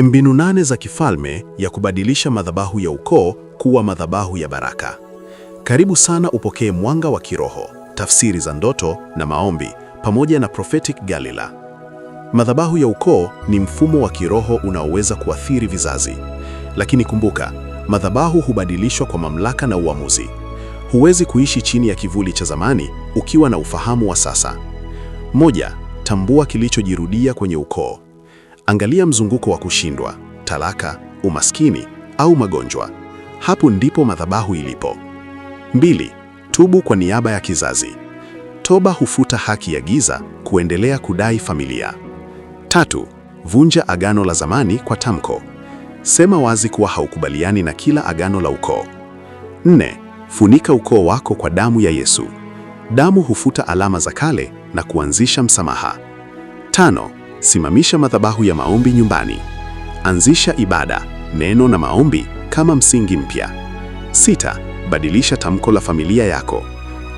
Mbinu 8 za kifalme ya kubadilisha madhabahu ya ukoo kuwa madhabahu ya baraka. Karibu sana upokee mwanga wa kiroho, tafsiri za ndoto na maombi pamoja na Prophetic Galila. Madhabahu ya ukoo ni mfumo wa kiroho unaoweza kuathiri vizazi. Lakini kumbuka, madhabahu hubadilishwa kwa mamlaka na uamuzi. Huwezi kuishi chini ya kivuli cha zamani ukiwa na ufahamu wa sasa. 1. Tambua kilichojirudia kwenye ukoo. Angalia mzunguko wa kushindwa, talaka, umaskini au magonjwa. Hapo ndipo madhabahu ilipo. 2. Tubu kwa niaba ya kizazi. Toba hufuta haki ya giza kuendelea kudai familia. 3. Vunja agano la zamani kwa tamko. Sema wazi kuwa haukubaliani na kila agano la ukoo. 4. Funika ukoo wako kwa damu ya Yesu. Damu hufuta alama za kale na kuanzisha msamaha. 5. Simamisha madhabahu ya maombi nyumbani. Anzisha ibada, neno na maombi kama msingi mpya. 6. Badilisha tamko la familia yako.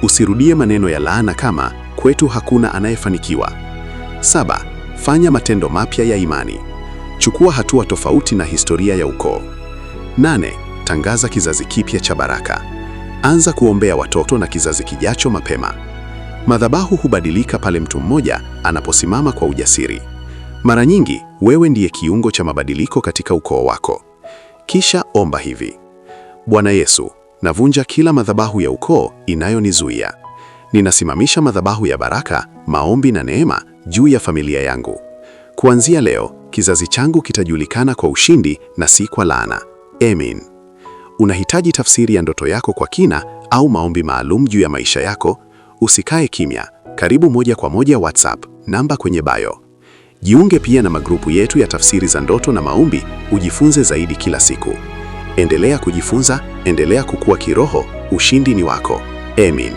Usirudie maneno ya laana kama kwetu hakuna anayefanikiwa. 7. Fanya matendo mapya ya imani. Chukua hatua tofauti na historia ya ukoo. 8. Tangaza kizazi kipya cha baraka. Anza kuombea watoto na kizazi kijacho mapema. Madhabahu hubadilika pale mtu mmoja anaposimama kwa ujasiri. Mara nyingi wewe ndiye kiungo cha mabadiliko katika ukoo wako. Kisha omba hivi: Bwana Yesu, navunja kila madhabahu ya ukoo inayonizuia. Ninasimamisha madhabahu ya baraka, maombi na neema juu ya familia yangu. Kuanzia leo, kizazi changu kitajulikana kwa ushindi na si kwa laana. Amen. Unahitaji tafsiri ya ndoto yako kwa kina au maombi maalum juu ya maisha yako? Usikae kimya. Karibu moja kwa moja WhatsApp, namba kwenye bio. Jiunge pia na magrupu yetu ya tafsiri za ndoto na maombi, ujifunze zaidi kila siku. Endelea kujifunza, endelea kukua kiroho, ushindi ni wako. Amen.